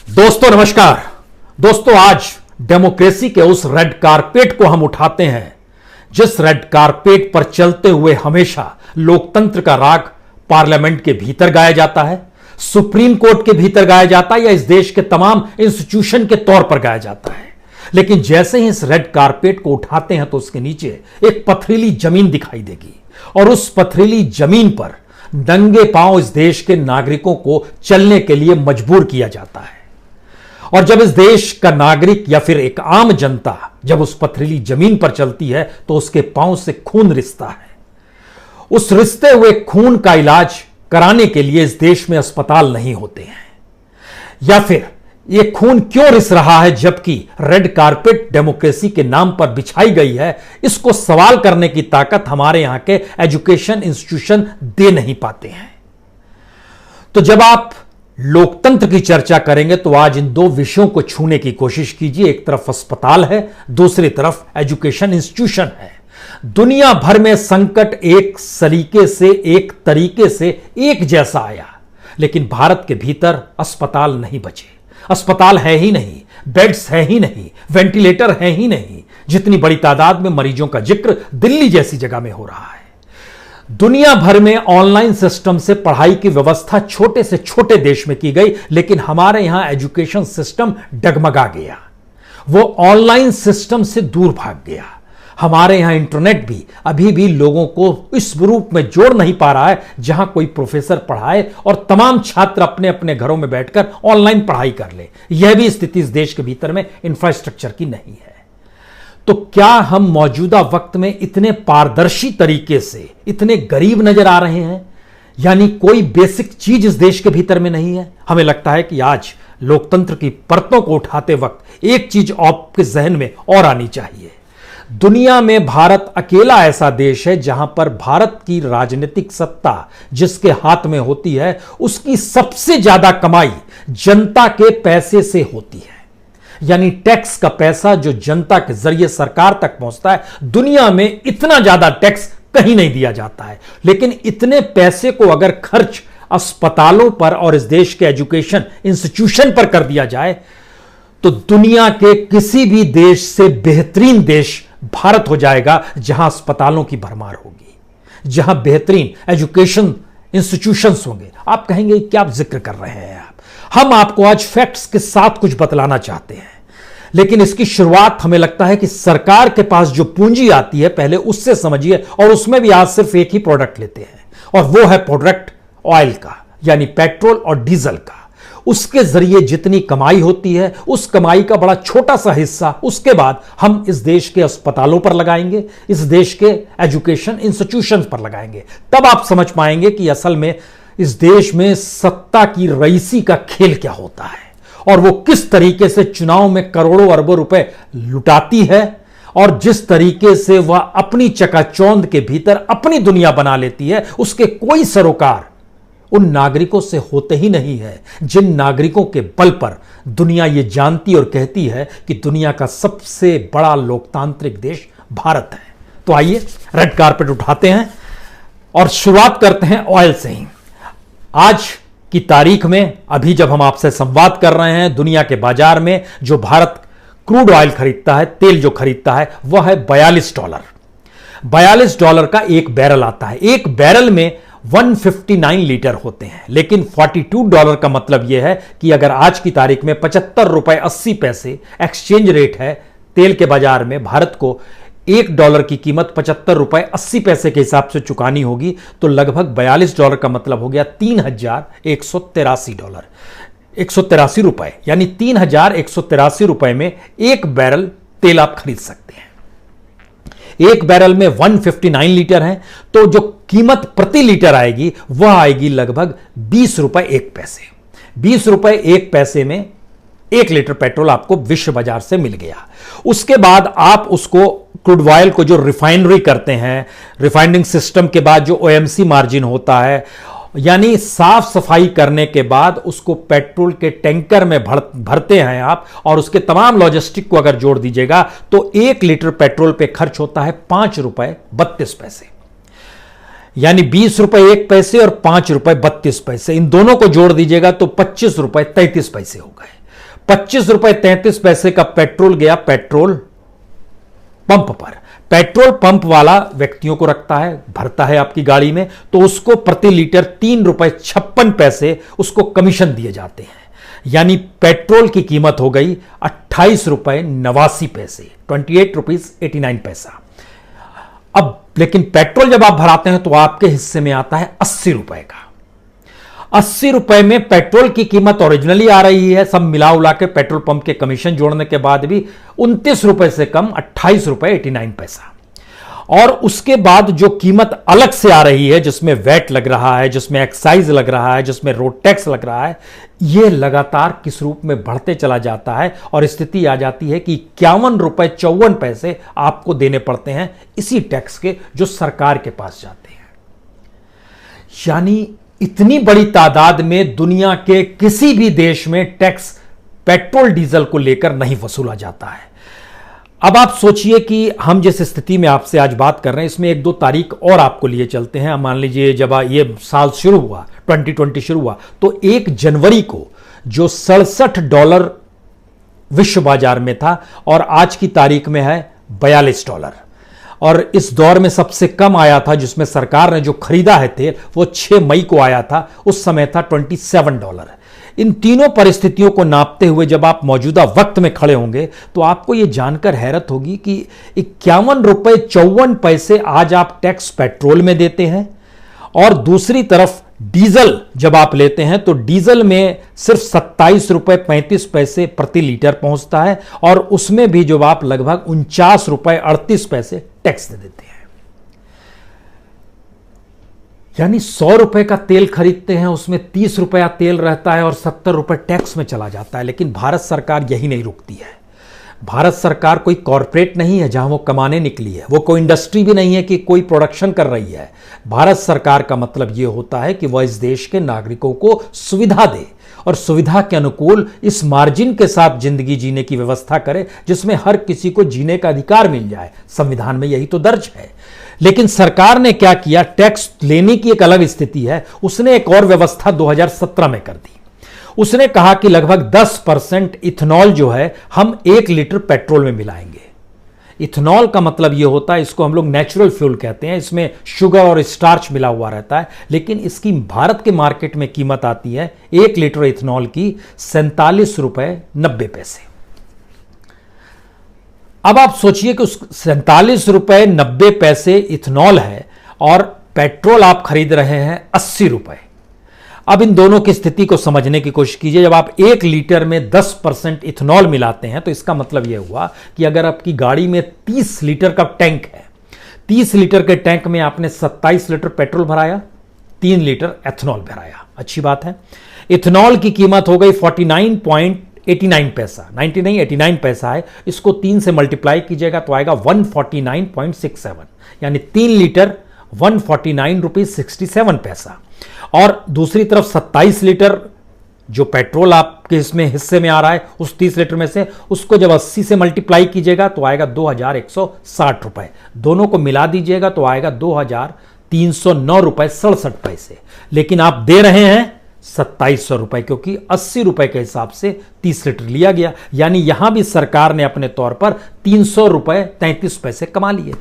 दोस्तों नमस्कार। दोस्तों आज डेमोक्रेसी के उस रेड कारपेट को हम उठाते हैं जिस रेड कारपेट पर चलते हुए हमेशा लोकतंत्र का राग पार्लियामेंट के भीतर गाया जाता है, सुप्रीम कोर्ट के भीतर गाया जाता है या इस देश के तमाम इंस्टीट्यूशन के तौर पर गाया जाता है। लेकिन जैसे ही इस रेड कारपेट को उठाते हैं तो उसके नीचे एक पथरीली जमीन दिखाई देगी और उस पथरीली जमीन पर नंगे पांव इस देश के नागरिकों को चलने के लिए मजबूर किया जाता है। और जब इस देश का नागरिक या फिर एक आम जनता जब उस पथरीली जमीन पर चलती है तो उसके पांव से खून रिसता है। उस रिसते हुए खून का इलाज कराने के लिए इस देश में अस्पताल नहीं होते हैं। या फिर यह खून क्यों रिस रहा है जबकि रेड कारपेट डेमोक्रेसी के नाम पर बिछाई गई है, इसको सवाल करने की ताकत हमारे यहां के एजुकेशन इंस्टीट्यूशन दे नहीं पाते हैं। तो जब आप लोकतंत्र की चर्चा करेंगे तो आज इन दो विषयों को छूने की कोशिश कीजिए। एक तरफ अस्पताल है, दूसरी तरफ एजुकेशन इंस्टीट्यूशन है। दुनिया भर में संकट एक तरीके से एक जैसा आया, लेकिन भारत के भीतर अस्पताल नहीं बचे। अस्पताल है ही नहीं, बेड्स है ही नहीं, वेंटिलेटर है ही नहीं। जितनी बड़ी तादाद में मरीजों का जिक्र दिल्ली जैसी जगह में हो रहा है। दुनिया भर में ऑनलाइन सिस्टम से पढ़ाई की व्यवस्था छोटे से छोटे देश में की गई, लेकिन हमारे यहां एजुकेशन सिस्टम डगमगा गया। वो ऑनलाइन सिस्टम से दूर भाग गया। हमारे यहां इंटरनेट भी अभी भी लोगों को इस रूप में जोड़ नहीं पा रहा है जहां कोई प्रोफेसर पढ़ाए और तमाम छात्र अपने अपने घरों में बैठकर ऑनलाइन पढ़ाई कर ले। यह भी स्थिति इस देश के भीतर में इंफ्रास्ट्रक्चर की नहीं है। तो क्या हम मौजूदा वक्त में इतने पारदर्शी तरीके से इतने गरीब नजर आ रहे हैं? यानी कोई बेसिक चीज इस देश के भीतर में नहीं है। हमें लगता है कि आज लोकतंत्र की परतों को उठाते वक्त एक चीज आपके जहन में और आनी चाहिए। दुनिया में भारत अकेला ऐसा देश है जहां पर भारत की राजनीतिक सत्ता जिसके हाथ में होती है उसकी सबसे ज्यादा कमाई जनता के पैसे से होती है। यानी टैक्स का पैसा जो जनता के जरिए सरकार तक पहुंचता है। दुनिया में इतना ज्यादा टैक्स कहीं नहीं दिया जाता है, लेकिन इतने पैसे को अगर खर्च अस्पतालों पर और इस देश के एजुकेशन इंस्टीट्यूशन पर कर दिया जाए तो दुनिया के किसी भी देश से बेहतरीन देश भारत हो जाएगा, जहां अस्पतालों की भरमार होगी, जहां बेहतरीन एजुकेशन इंस्टीट्यूशंस होंगे। आप कहेंगे क्या जिक्र कर रहे हैं आप? हम आपको आज फैक्ट्स के साथ कुछ बतलाना चाहते हैं, लेकिन इसकी शुरुआत हमें लगता है कि सरकार के पास जो पूंजी आती है पहले उससे समझिए। और उसमें भी आज सिर्फ एक ही प्रोडक्ट लेते हैं और वो है प्रोडक्ट ऑयल का, यानी पेट्रोल और डीजल का। उसके जरिए जितनी कमाई होती है उस कमाई का बड़ा छोटा सा हिस्सा उसके बाद हम इस देश के अस्पतालों पर लगाएंगे, इस देश के एजुकेशन इंस्टीट्यूशंस पर लगाएंगे। तब आप समझ पाएंगे कि असल में इस देश में सत्ता की रईसी का खेल क्या होता है और वो किस तरीके से चुनाव में करोड़ों अरबों रुपए लुटाती है और जिस तरीके से वह अपनी चकाचौंध के भीतर अपनी दुनिया बना लेती है। उसके कोई सरोकार उन नागरिकों से होते ही नहीं है जिन नागरिकों के बल पर दुनिया ये जानती और कहती है कि दुनिया का सबसे बड़ा लोकतांत्रिक देश भारत है। तो आइए रेड कारपेट उठाते हैं और शुरुआत करते हैं ऑयल से ही। आज की तारीख में अभी जब हम आपसे संवाद कर रहे हैं, दुनिया के बाजार में जो भारत क्रूड ऑयल खरीदता है, तेल जो खरीदता है, वह है $42। $42 का एक बैरल आता है। एक बैरल में 159 लीटर होते हैं, लेकिन $42 का मतलब यह है कि अगर आज की तारीख में $75.80 एक्सचेंज रेट है तेल के बाजार में, भारत को $1 की कीमत $75.80 के हिसाब से चुकानी होगी, तो लगभग $42 का मतलब हो गया $3183। 183 रुपए, यानी $3183 में एक बैरल तेल आप खरीद सकते हैं। एक बैरल में 159 लीटर है, तो जो कीमत प्रति लीटर आएगी वह आएगी लगभग ₹20.01। ₹20.01 में 1 लीटर पेट्रोल आपको विश्व बाजार से मिल गया। उसके बाद आप उसको क्रूड ऑयल को जो रिफाइनरी करते हैं, रिफाइनिंग सिस्टम के बाद जो ओएमसी मार्जिन होता है, यानी साफ सफाई करने के बाद उसको पेट्रोल के टैंकर में भरते हैं आप, और उसके तमाम लॉजिस्टिक को अगर जोड़ दीजिएगा तो 1 लीटर पेट्रोल पे खर्च होता है ₹5.32। यानी ₹20.01 और ₹5.32, इन दोनों को जोड़ दीजिएगा तो ₹25.33 हो गए। ₹25.33 का पेट्रोल गया पेट्रोल पंप पर। पेट्रोल पंप वाला व्यक्तियों को रखता है, भरता है आपकी गाड़ी में, तो उसको प्रति लीटर ₹3.56 उसको कमीशन दिए जाते हैं। यानी पेट्रोल की कीमत हो गई ₹28.89, ₹28.89। अब लेकिन पेट्रोल जब आप भराते हैं तो आपके हिस्से में आता है ₹80 का। ₹80 में पेट्रोल की कीमत ओरिजिनली आ रही है, सब मिला उला के पेट्रोल पंप के कमीशन जोड़ने के बाद भी ₹29 से कम ₹28.89। और उसके बाद जो कीमत अलग से आ रही है, जिसमें वैट लग रहा है, जिसमें एक्साइज लग रहा है, जिसमें रोड टैक्स लग रहा है, यह लगातार किस रूप में बढ़ते चला जाता है और स्थिति आ जाती है कि ₹51.54 आपको देने पड़ते हैं इसी टैक्स के, जो सरकार के पास जाते हैं। यानी इतनी बड़ी तादाद में दुनिया के किसी भी देश में टैक्स पेट्रोल डीजल को लेकर नहीं वसूला जाता है। अब आप सोचिए कि हम जिस स्थिति में आपसे आज बात कर रहे हैं, इसमें 1-2 तारीख और आपको लिए चलते हैं। मान लीजिए जब ये साल शुरू हुआ, 2020 शुरू हुआ, तो 1 जनवरी को जो $67 विश्व बाजार में था और आज की तारीख में है $42। और इस दौर में सबसे कम आया था, जिसमें सरकार ने जो खरीदा है तेल, वो 6 मई को आया था, उस समय था $27। इन तीनों परिस्थितियों को नापते हुए जब आप मौजूदा वक्त में खड़े होंगे तो आपको यह जानकर हैरत होगी कि ₹51.54 आज आप टैक्स पेट्रोल में देते हैं, और दूसरी तरफ डीजल जब आप लेते हैं तो डीजल में सिर्फ ₹27.35 प्रति लीटर पहुंचता है, और उसमें भी जो आप लगभग ₹49.38 टैक्स दे देते हैं। यानी ₹100 का तेल खरीदते हैं, उसमें ₹30 तेल रहता है और ₹70 टैक्स में चला जाता है। लेकिन भारत सरकार यही नहीं रुकती है। भारत सरकार कोई कॉरपोरेट नहीं है जहां वो कमाने निकली है, वो कोई इंडस्ट्री भी नहीं है कि कोई प्रोडक्शन कर रही है। भारत सरकार का मतलब यह होता है कि वह इस देश के नागरिकों को सुविधा दे और सुविधा के अनुकूल इस मार्जिन के साथ जिंदगी जीने की व्यवस्था करे, जिसमें हर किसी को जीने का अधिकार मिल जाए। संविधान में यही तो दर्ज है। लेकिन सरकार ने क्या किया, टैक्स लेने की एक अलग स्थिति है, उसने एक और व्यवस्था 2017 में कर दी। उसने कहा कि लगभग 10% इथेनॉल जो है हम 1 लीटर पेट्रोल में मिलाएंगे। इथेनॉल का मतलब यह होता है, इसको हम लोग नेचुरल फ्यूल कहते हैं, इसमें शुगर और स्टार्च मिला हुआ रहता है। लेकिन इसकी भारत के मार्केट में कीमत आती है 1 लीटर इथेनॉल की ₹47.90। अब आप सोचिए कि उस ₹47.90 इथेनॉल है और पेट्रोल आप खरीद रहे हैं ₹80। अब इन दोनों की स्थिति को समझने की कोशिश कीजिए। जब आप 1 लीटर में 10% इथेनॉल मिलाते हैं तो इसका मतलब यह हुआ कि अगर आपकी गाड़ी में 30 लीटर का टैंक है, 30 लीटर के टैंक में आपने 27 लीटर पेट्रोल भराया, 3 लीटर एथेनॉल भराया। अच्छी बात है। इथेनॉल की कीमत हो गई 49.89, 90 नहीं 89 पैसा है। इसको 3 से मल्टीप्लाई कीजिएगा तो आएगा 149.67, यानी 3 लीटर ₹149.67। और दूसरी तरफ 27 लीटर जो पेट्रोल आपके इसमें हिस्से में आ रहा है, उस 30 लीटर में से उसको जब 80 से मल्टीप्लाई कीजिएगा तो आएगा ₹2160। दोनों को मिला दीजिएगा तो आएगा ₹2309.67। लेकिन आप दे रहे हैं ₹2700, क्योंकि ₹80 के हिसाब से 30 लीटर लिया गया। यानी यहां भी सरकार ने अपने तौर पर ₹300.33 कमा लिए।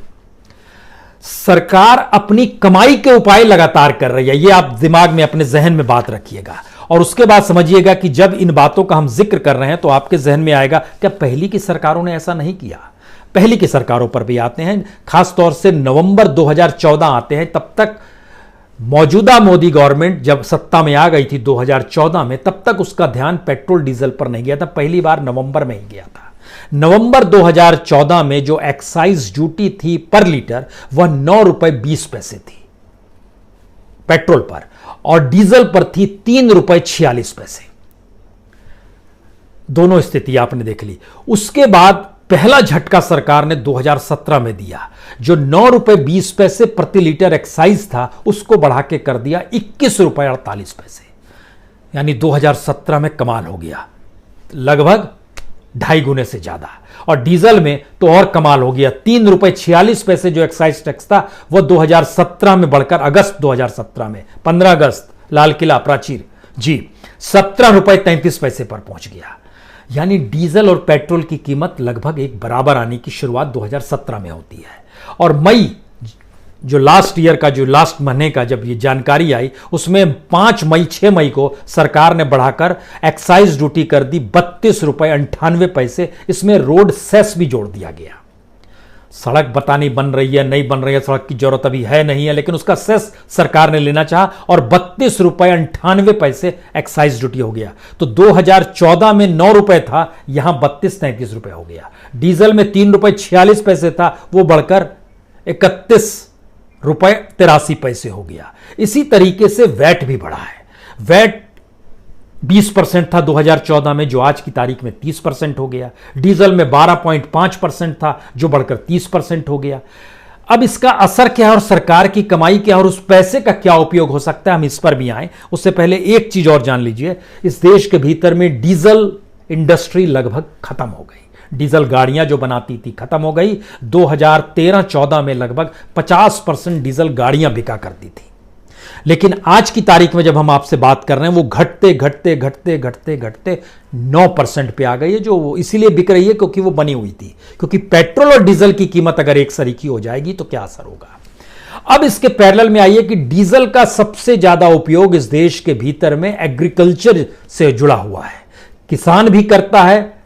सरकार अपनी कमाई के उपाय लगातार कर रही है, यह आप दिमाग में अपने जहन में बात रखिएगा। और उसके बाद समझिएगा कि जब इन बातों का हम जिक्र कर रहे हैं तो आपके जहन में आएगा क्या पहली की सरकारों ने ऐसा नहीं किया। पहली की सरकारों पर भी आते हैं, खासतौर से नवंबर 2014 आते हैं। तब तक मौजूदा मोदी गवर्नमेंट जब सत्ता में आ गई थी 2014 में, तब तक उसका ध्यान पेट्रोल डीजल पर नहीं गया था। पहली बार नवंबर में ही गया था। नवंबर 2014 में जो एक्साइज ड्यूटी थी पर लीटर वह ₹9.20 थी पेट्रोल पर, और डीजल पर थी ₹3.46। दोनों स्थिति आपने देख ली। उसके बाद पहला झटका सरकार ने 2017 में दिया, जो ₹9.20 प्रति लीटर एक्साइज था उसको बढ़ा के कर दिया ₹21.48। यानी 2017 में कमाल हो गया, लगभग 2.5 गुने से ज्यादा। और डीजल में तो और कमाल हो गया, ₹3.46 जो एक्साइज टैक्स था वह 2017 में बढ़कर अगस्त 2017 में 15 अगस्त लाल किला प्राचीर जी ₹17.33 पर पहुंच गया। यानी डीजल और पेट्रोल की कीमत लगभग एक बराबर आने की शुरुआत 2017 में होती है। और मई जो लास्ट ईयर का, जो लास्ट महीने का जब ये जानकारी आई, उसमें 6 मई को सरकार ने बढ़ाकर एक्साइज ड्यूटी कर दी 32 रुपए 98 पैसे। इसमें रोड सेस भी जोड़ दिया गया। सड़क पता नहीं बन रही है नहीं बन रही है, सड़क की जरूरत अभी है नहीं है, लेकिन उसका सेस सरकार ने लेना चाहा और 32 रुपए 98 पैसे एक्साइज ड्यूटी हो गया। तो 2014 में 9 रुपए था, यहां 32-33 रुपए हो गया। डीजल में 3 रुपए 46 पैसे था, वो बढ़कर 31 रुपए 83 पैसे हो गया। इसी तरीके से वैट भी बढ़ा है। वैट 20% था 2014 में, जो आज की तारीख में 30% हो गया। डीजल में 12.5% था, जो बढ़कर 30% हो गया। अब इसका असर क्या है और सरकार की कमाई क्या है और उस पैसे का क्या उपयोग हो सकता है, हम इस पर भी आए। उससे पहले एक चीज और जान लीजिए, इस देश के भीतर में डीजल इंडस्ट्री लगभग खत्म हो गई। डीजल गाड़ियां जो बनाती थी खत्म हो गई। 2013-14 में लगभग 50% डीजल गाड़ियां बिका करती थी। लेकिन आज की तारीख में जब हम आपसे बात कर रहे हैं, वो घटते घटते घटते घटते घटते 9% पे आ गई है। जो इसीलिए बिक रही है क्योंकि वो बनी हुई थी। क्योंकि पेट्रोल और डीजल की कीमत अगर एक सरीकी हो जाएगी तो क्या असर होगा। अब इसके पैरेलल में आइए कि डीजल का सबसे ज्यादा उपयोग इस देश के भीतर में एग्रीकल्चर से जुड़ा हुआ है। किसान भी करता है,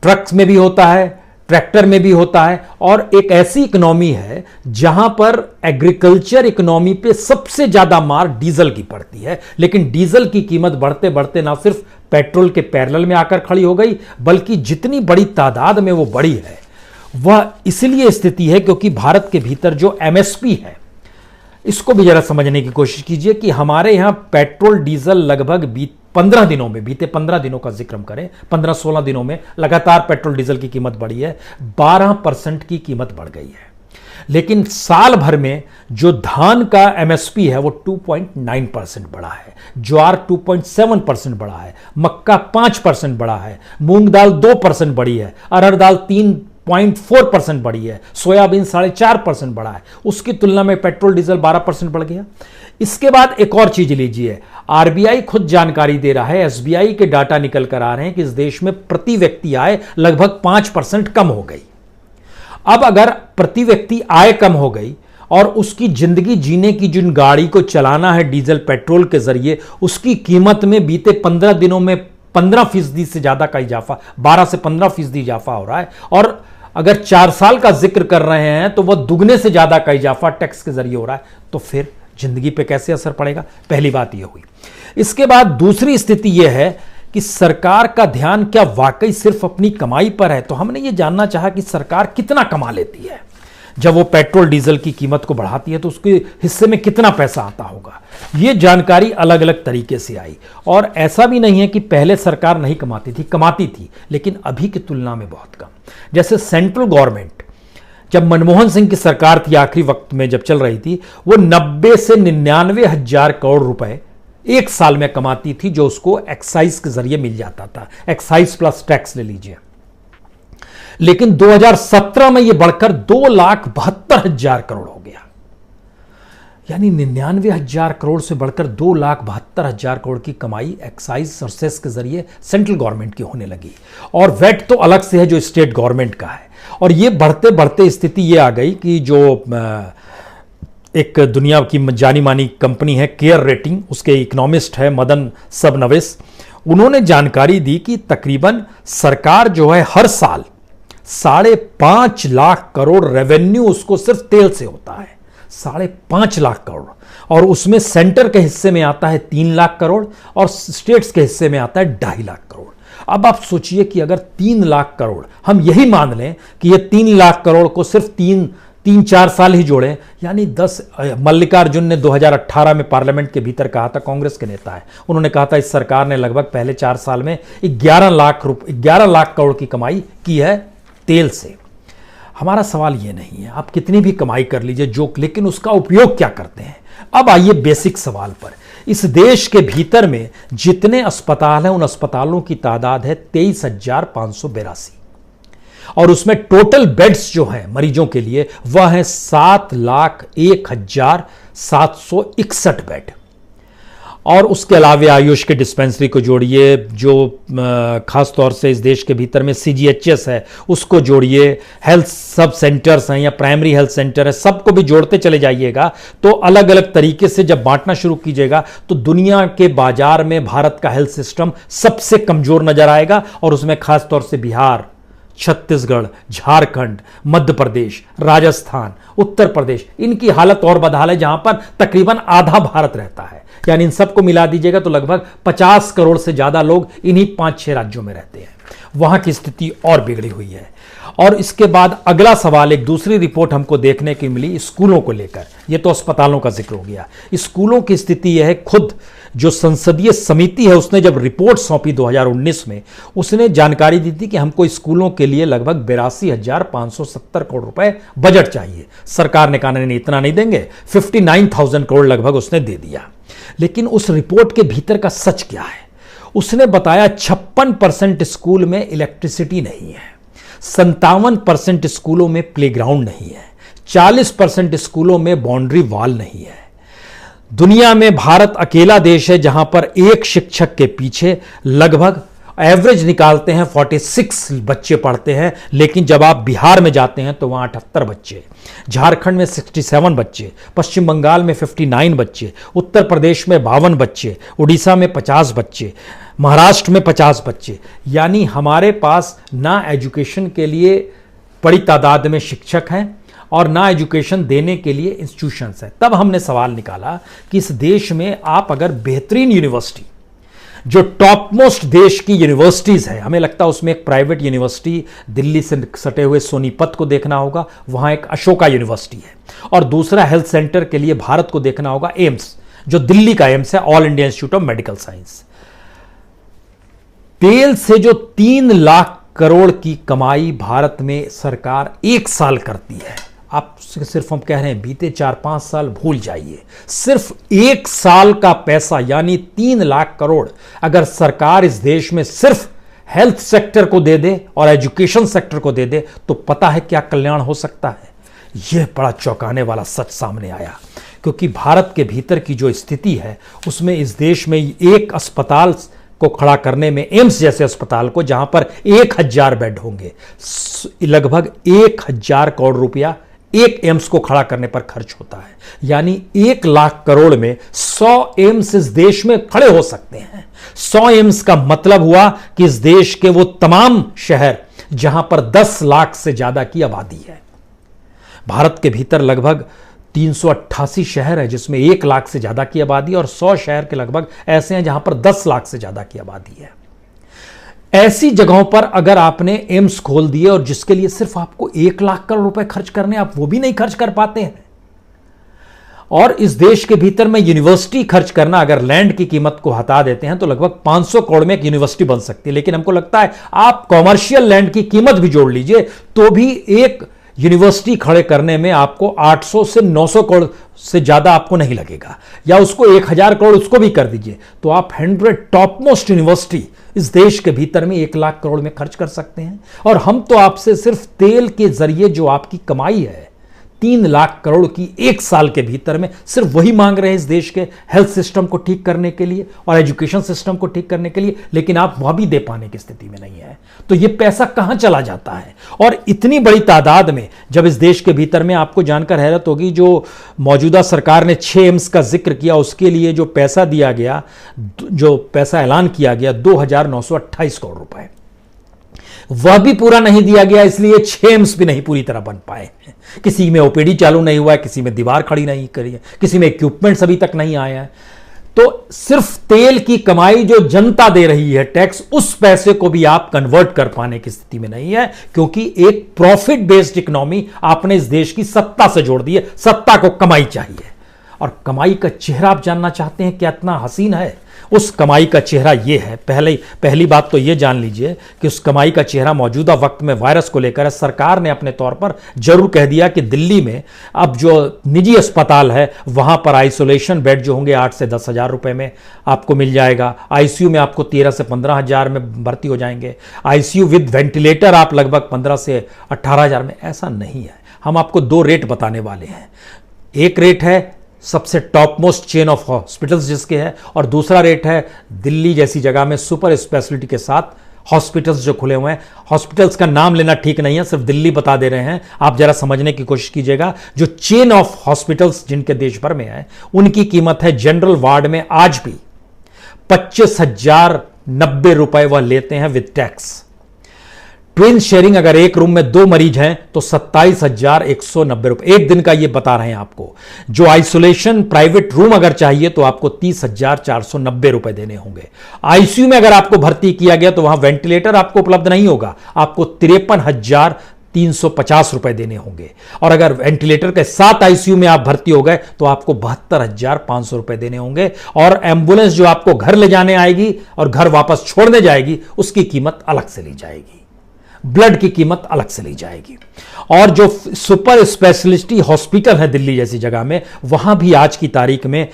ट्रक्स में भी होता है, ट्रैक्टर में भी होता है। और एक ऐसी इकोनॉमी है जहां पर एग्रीकल्चर इकोनॉमी पे सबसे ज्यादा मार डीजल की पड़ती है। लेकिन डीजल की कीमत बढ़ते बढ़ते ना सिर्फ पेट्रोल के पैरेलल में आकर खड़ी हो गई, बल्कि जितनी बड़ी तादाद में वो बढ़ी है वह इसलिए स्थिति है क्योंकि भारत के भीतर जो एमएसपी है, इसको भी जरा समझने की कोशिश कीजिए कि हमारे यहां पेट्रोल डीजल लगभग बीते 15 दिनों का जिक्र करें, 15-16 दिनों में लगातार पेट्रोल डीजल की कीमत बढ़ी है। 12% की कीमत बढ़ गई है। लेकिन साल भर में जो धान का एमएसपी है वो 2.9% बढ़ा है, ज्वार 2.7% बढ़ा है, मक्का 5% बढ़ा है, मूंग दाल 2% बढ़ी है, अरहर दाल 3.4% बढ़ी है, सोयाबीन 4.5% बढ़ा है। उसकी तुलना में पेट्रोल डीजल 12% बढ़ गया। इसके बाद एक और चीज लीजिए, आरबीआई खुद जानकारी दे रहा है, एसबीआई के डाटा निकल कर आ रहे हैं कि इस देश में प्रति व्यक्ति आय लगभग 5% कम हो गई। अब अगर प्रति व्यक्ति आय कम हो गई और उसकी जिंदगी जीने की जिन गाड़ी को चलाना है डीजल पेट्रोल के जरिए, उसकी कीमत में बीते 15 दिनों में 15% से ज्यादा का इजाफा, 12 से 15% इजाफा हो रहा है। और अगर 4 साल का जिक्र कर रहे हैं तो वह दुगने से ज्यादा का इजाफा टैक्स के जरिए हो रहा है। तो फिर जिंदगी पे कैसे असर पड़ेगा, पहली बात यह हुई। इसके बाद दूसरी स्थिति यह है कि सरकार का ध्यान क्या वाकई सिर्फ अपनी कमाई पर है। तो हमने ये जानना चाहा कि सरकार कितना कमा लेती है जब वो पेट्रोल डीजल की कीमत को बढ़ाती है, तो उसके हिस्से में कितना पैसा आता होगा। ये जानकारी अलग अलग तरीके से आई। और ऐसा भी नहीं है कि पहले सरकार नहीं कमाती थी, कमाती थी, लेकिन अभी की तुलना में बहुत कम। जैसे सेंट्रल गवर्नमेंट जब मनमोहन सिंह की सरकार थी, आखिरी वक्त में जब चल रही थी, वो 90 से 99 हजार करोड़ रुपए एक साल में कमाती थी, जो उसको एक्साइज के जरिए मिल जाता था। एक्साइज प्लस टैक्स ले लीजिए। लेकिन 2017 में यह बढ़कर 2,72,000 करोड़ हो गया। यानी 99,000 करोड़ से बढ़कर 2,72,000 करोड़ की कमाई एक्साइज और सेस के जरिए सेंट्रल गवर्नमेंट की होने लगी। और वेट तो अलग से है जो स्टेट गवर्नमेंट का है। और ये बढ़ते बढ़ते स्थिति ये आ गई कि जो एक दुनिया की जानी मानी कंपनी है केयर रेटिंग, उसके इकोनॉमिस्ट है मदन सबनवेस, उन्होंने जानकारी दी कि तकरीबन सरकार जो है हर साल 5.5 लाख करोड़ रेवेन्यू उसको सिर्फ तेल से होता है। 5.5 लाख करोड़। और उसमें सेंटर के हिस्से में आता है 3 लाख करोड़ और स्टेट्स के हिस्से में आता है 2.5 लाख करोड़। अब आप सोचिए कि अगर 3 लाख करोड़, हम यही मान लें कि ये 3 लाख करोड़ को सिर्फ 3-4 साल ही जोड़े, यानी 10। मल्लिकार्जुन ने 2018 में पार्लियामेंट के भीतर कहा था, कांग्रेस के नेता है, उन्होंने कहा था इस सरकार ने लगभग पहले 4 साल में 11 लाख करोड़ की कमाई की है तेल से। हमारा सवाल यह नहीं है आप कितनी भी कमाई कर लीजिए लेकिन उसका उपयोग क्या करते हैं। अब आइए बेसिक सवाल पर। इस देश के भीतर में जितने अस्पताल हैं, उन अस्पतालों की तादाद है 23,582 और उसमें टोटल बेड्स जो हैं मरीजों के लिए वह है 7,01,761 बेड। और उसके अलावा आयुष के डिस्पेंसरी को जोड़िए, जो खास तौर से इस देश के भीतर में CGHS है उसको जोड़िए, हेल्थ सब सेंटर्स हैं या प्राइमरी हेल्थ सेंटर है, सबको भी जोड़ते चले जाइएगा। तो अलग अलग तरीके से जब बांटना शुरू कीजिएगा तो दुनिया के बाजार में भारत का हेल्थ सिस्टम सबसे कमजोर नजर आएगा, और उसमें खास तौर से बिहार, छत्तीसगढ़, झारखंड, मध्य प्रदेश, राजस्थान, उत्तर प्रदेश, इनकी हालत और बदहाल है, जहां पर तकरीबन आधा भारत रहता है। यानी इन सबको मिला दीजिएगा तो लगभग 50 करोड़ से ज्यादा लोग इन्हीं 5-6 राज्यों में रहते हैं। वहां की स्थिति और बिगड़ी हुई है। और इसके बाद अगला सवाल, एक दूसरी रिपोर्ट हमको देखने की मिली स्कूलों को लेकर। यह तो अस्पतालों का जिक्र हो गया, स्कूलों की स्थिति यह है। खुद जो संसदीय समिति है उसने जब रिपोर्ट सौंपी 2019 में, उसने जानकारी दी थी कि हमको स्कूलों के लिए लगभग 82,570 करोड़ रुपए बजट चाहिए। सरकार ने कहा नहीं, इतना नहीं देंगे, 59,000 करोड़ लगभग उसने दे दिया। लेकिन उस रिपोर्ट के भीतर का सच क्या है? उसने बताया 56% स्कूल में इलेक्ट्रिसिटी नहीं है, 57% स्कूलों में प्लेग्राउंड नहीं है, 40% स्कूलों में बाउंड्री वॉल नहीं है। दुनिया में भारत अकेला देश है जहां पर एक शिक्षक के पीछे लगभग एवरेज निकालते हैं 46 बच्चे पढ़ते हैं, लेकिन जब आप बिहार में जाते हैं तो वहां 78 बच्चे, झारखंड में 67 बच्चे, पश्चिम बंगाल में 59 बच्चे, उत्तर प्रदेश में 52 बच्चे, उड़ीसा में 50 बच्चे, महाराष्ट्र में 50 बच्चे। यानी हमारे पास ना एजुकेशन के लिए बड़ी तादाद में शिक्षक हैं और ना एजुकेशन देने के लिए इंस्टीट्यूशंस हैं। तब हमने सवाल निकाला कि इस देश में आप अगर बेहतरीन यूनिवर्सिटी, जो टॉप मोस्ट देश की यूनिवर्सिटीज है, हमें लगता है उसमें एक प्राइवेट यूनिवर्सिटी दिल्ली से सटे हुए सोनीपत को देखना होगा, वहां एक अशोका यूनिवर्सिटी है, और दूसरा हेल्थ सेंटर के लिए भारत को देखना होगा एम्स, जो दिल्ली का एम्स है, all India institute of medical science. तेल से जो 3 लाख करोड़ की कमाई भारत में सरकार एक साल करती है, आप सिर्फ हम कह रहे हैं बीते 4-5 साल भूल जाइए, सिर्फ एक साल का पैसा यानी 3 लाख करोड़ अगर सरकार इस देश में सिर्फ हेल्थ सेक्टर को दे दे और एजुकेशन सेक्टर को दे दे तो पता है क्या कल्याण हो सकता है। यह बड़ा चौंकाने वाला सच सामने आया, क्योंकि भारत के भीतर की जो स्थिति है उसमें इस देश में एक अस्पताल को खड़ा करने में, एम्स जैसे अस्पताल को जहां पर 1000 बेड होंगे, लगभग 1000 करोड़ रुपया एक एम्स को खड़ा करने पर खर्च होता है। यानी 1 लाख करोड़ में 100 एम्स इस देश में खड़े हो सकते हैं। 100 एम्स का मतलब हुआ कि इस देश के वो तमाम शहर जहां पर 10 लाख से ज्यादा की आबादी है। भारत के भीतर लगभग 388 शहर है जिसमें 1 लाख से ज्यादा की आबादी, और 100 शहर के लगभग ऐसे हैं जहां पर 10 लाख से ज्यादा की आबादी है। ऐसी जगहों पर अगर आपने एम्स खोल दिए और जिसके लिए सिर्फ आपको 1 लाख करोड़ रुपए खर्च करने, आप वो भी नहीं खर्च कर पाते हैं। और इस देश के भीतर में यूनिवर्सिटी खर्च करना, अगर लैंड की कीमत को हटा देते हैं तो लगभग 500 करोड़ में एक यूनिवर्सिटी बन सकती है। लेकिन हमको लगता है आप कॉमर्शियल लैंड की कीमत भी जोड़ लीजिए तो भी एक यूनिवर्सिटी खड़े करने में आपको 800 से 900 करोड़ से ज्यादा आपको नहीं लगेगा, या उसको 1000 करोड़ उसको भी कर दीजिए तो आप 100 टॉप मोस्ट यूनिवर्सिटी इस देश के भीतर में 1 लाख करोड़ में खर्च कर सकते हैं। और हम तो आपसे सिर्फ तेल के जरिए जो आपकी कमाई है 3 लाख करोड़ की 1 साल के भीतर में, सिर्फ वही मांग रहे हैं इस देश के हेल्थ सिस्टम को ठीक करने के लिए और एजुकेशन सिस्टम को ठीक करने के लिए, लेकिन आप वह भी दे पाने की स्थिति में नहीं है। तो यह पैसा कहां चला जाता है? और इतनी बड़ी तादाद में जब इस देश के भीतर में, आपको जानकर हैरत होगी, जो मौजूदा सरकार ने 6 एम्स का जिक्र किया उसके लिए जो पैसा दिया गया, जो पैसा ऐलान किया गया 2,928 करोड़ रुपए, वह भी पूरा नहीं दिया गया, इसलिए 6 एम्स भी नहीं पूरी तरह बन पाए। किसी में ओपीडी चालू नहीं हुआ है, किसी में दीवार खड़ी नहीं करी है, किसी में इक्विपमेंट्स अभी तक नहीं आया है। तो सिर्फ तेल की कमाई जो जनता दे रही है टैक्स, उस पैसे को भी आप कन्वर्ट कर पाने की स्थिति में नहीं है, क्योंकि एक प्रॉफिट बेस्ड इकोनॉमी आपने इस देश की सत्ता से जोड़ दी है। सत्ता को कमाई चाहिए, और कमाई का चेहरा आप जानना चाहते हैं क्या इतना हसीन है? उस कमाई का चेहरा यह है। पहली बात तो यह जान लीजिए कि उस कमाई का चेहरा मौजूदा वक्त में वायरस को लेकर है। सरकार ने अपने तौर पर जरूर कह दिया कि दिल्ली में अब जो निजी अस्पताल है वहां पर आइसोलेशन बेड जो होंगे 8 से 10 हजार रुपए में आपको मिल जाएगा। आईसीयू में आपको 13 से 15 हजार में भर्ती हो जाएंगे। आईसीयू विद वेंटिलेटर आप लगभग 15 से 18 हजार में। ऐसा नहीं है। हम आपको 2 रेट बताने वाले हैं। एक रेट है सबसे top most chain of hospitals जिसके है, और दूसरा रेट है दिल्ली जैसी जगह में सुपर स्पेशलिटी के साथ हॉस्पिटल्स जो खुले हुए हैं। हॉस्पिटल्स का नाम लेना ठीक नहीं है, सिर्फ दिल्ली बता दे रहे हैं, आप जरा समझने की कोशिश कीजिएगा। जो चेन ऑफ हॉस्पिटल्स जिनके देश भर में है, उनकी कीमत है जनरल वार्ड में आज भी 25,090 रुपए वह लेते हैं विद टैक्स। ट्विन शेयरिंग अगर एक रूम में 2 मरीज हैं तो 27,190 रुपए एक दिन का, ये बता रहे हैं आपको। जो आइसोलेशन प्राइवेट रूम अगर चाहिए तो आपको 30,490 रुपए देने होंगे। आईसीयू में अगर आपको भर्ती किया गया तो वहां वेंटिलेटर आपको उपलब्ध नहीं होगा, आपको 53,350 रुपए देने होंगे। और अगर वेंटिलेटर के साथ आईसीयू में आप भर्ती हो गए तो आपको 72,500 रुपए देने होंगे। और एंबुलेंस जो आपको घर ले जाने आएगी और घर वापस छोड़ने जाएगी, उसकी कीमत अलग से ली जाएगी। ब्लड की कीमत अलग से ली जाएगी। और जो सुपर स्पेशलिटी हॉस्पिटल है दिल्ली जैसी जगह में, वहां भी आज की तारीख में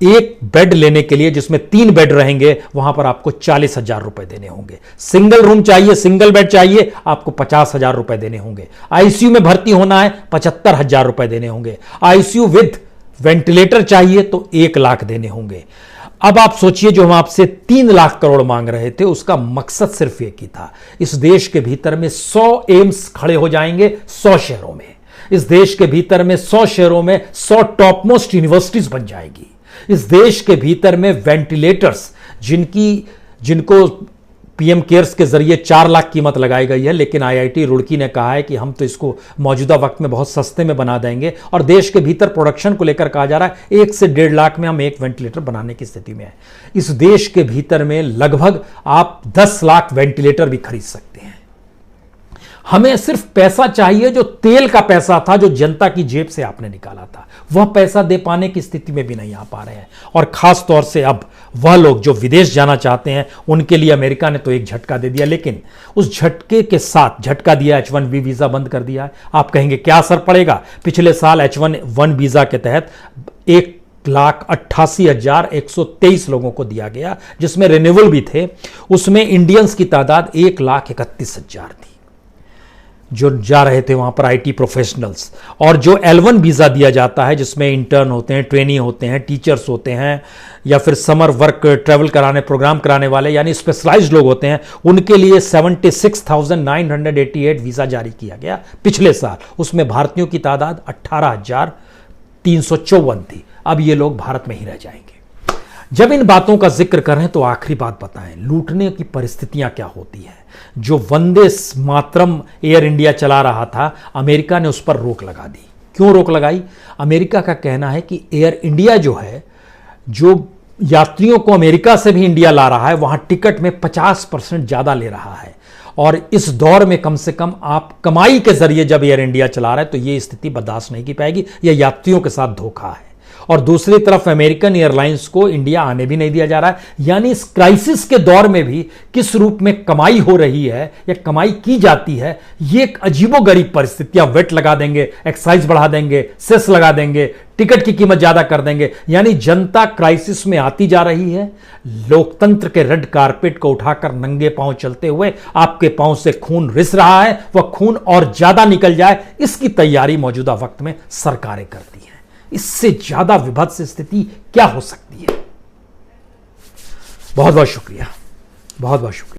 एक बेड लेने के लिए, जिसमें 3 बेड रहेंगे, वहां पर आपको 40,000 रुपए देने होंगे। सिंगल रूम चाहिए, सिंगल बेड चाहिए, आपको 50,000 रुपए देने होंगे। आईसीयू में भर्ती होना है, 75,000 रुपए देने होंगे। आईसीयू विद वेंटिलेटर चाहिए तो 1 लाख देने होंगे। अब आप सोचिए, जो हम आपसे 3 लाख करोड़ मांग रहे थे, उसका मकसद सिर्फ एक ही था, इस देश के भीतर में 100 एम्स खड़े हो जाएंगे 100 शहरों में। इस देश के भीतर में 100 शहरों में 100 टॉप मोस्ट यूनिवर्सिटीज बन जाएगी। इस देश के भीतर में वेंटिलेटर्स जिनको पीएम केयर्स के जरिए 4 लाख कीमत लगाई गई है, लेकिन आईआईटी रुड़की ने कहा है कि हम तो इसको मौजूदा वक्त में बहुत सस्ते में बना देंगे। और देश के भीतर प्रोडक्शन को लेकर कहा जा रहा है 1 से 1.5 लाख में हम एक वेंटिलेटर बनाने की स्थिति में है। इस देश के भीतर में लगभग आप 10 लाख वेंटिलेटर भी खरीद सकते हैं। हमें सिर्फ पैसा चाहिए, जो तेल का पैसा था जो जनता की जेब से आपने निकाला था, वह पैसा दे पाने की स्थिति में भी नहीं आ पा रहे हैं। और खास तौर से अब वह लोग जो विदेश जाना चाहते हैं, उनके लिए अमेरिका ने तो एक झटका दे दिया, लेकिन उस झटके के साथ झटका दिया, H1B वीजा बंद कर दिया है। आप कहेंगे क्या असर पड़ेगा? पिछले साल H1 वीजा के तहत 1,88,123 लोगों को दिया गया, जिसमें रिन्यूअल भी थे। उसमें इंडियंस की तादाद 1,31,000 थी जो जा रहे थे वहां पर, आईटी प्रोफेशनल्स। और जो L1 वीजा दिया जाता है, जिसमें इंटर्न होते हैं, ट्रेनी होते हैं, टीचर्स होते हैं, या फिर समर वर्क ट्रैवल कराने, प्रोग्राम कराने वाले, यानी स्पेशलाइज्ड लोग होते हैं, उनके लिए 76,988 वीजा जारी किया गया पिछले साल। उसमें भारतीयों की तादाद 18,354 थी। अब ये लोग भारत में ही रह जाएंगे। जब इन बातों का जिक्र करें तो आखिरी बात बताएं, लूटने की परिस्थितियां क्या होती है। जो वंदे मातरम एयर इंडिया चला रहा था, अमेरिका ने उस पर रोक लगा दी। क्यों रोक लगाई? अमेरिका का कहना है कि एयर इंडिया जो है, जो यात्रियों को अमेरिका से भी इंडिया ला रहा है, वहां टिकट में 50% ज्यादा ले रहा है। और इस दौर में कम से कम आप कमाई के जरिए जब एयर इंडिया चला रहा है तो यह स्थिति बर्दाश्त नहीं की पाएगी। यह यात्रियों के साथ धोखा है। और दूसरी तरफ अमेरिकन एयरलाइंस को इंडिया आने भी नहीं दिया जा रहा है। यानी इस क्राइसिस के दौर में भी किस रूप में कमाई हो रही है या कमाई की जाती है, ये एक अजीबोगरीब परिस्थितियां। वेट लगा देंगे, एक्साइज बढ़ा देंगे, सेस लगा देंगे, टिकट की कीमत ज्यादा कर देंगे। यानी जनता क्राइसिस में आती जा रही है। लोकतंत्र के रेड कारपेट को उठाकर नंगे पांव चलते हुए आपके पांव से खून रिस रहा है, वह खून और ज्यादा निकल जाए, इसकी तैयारी मौजूदा वक्त में सरकारें करती हैं। इससे ज्यादा विभत्स स्थिति क्या हो सकती है? बहुत बहुत शुक्रिया, बहुत बहुत शुक्रिया।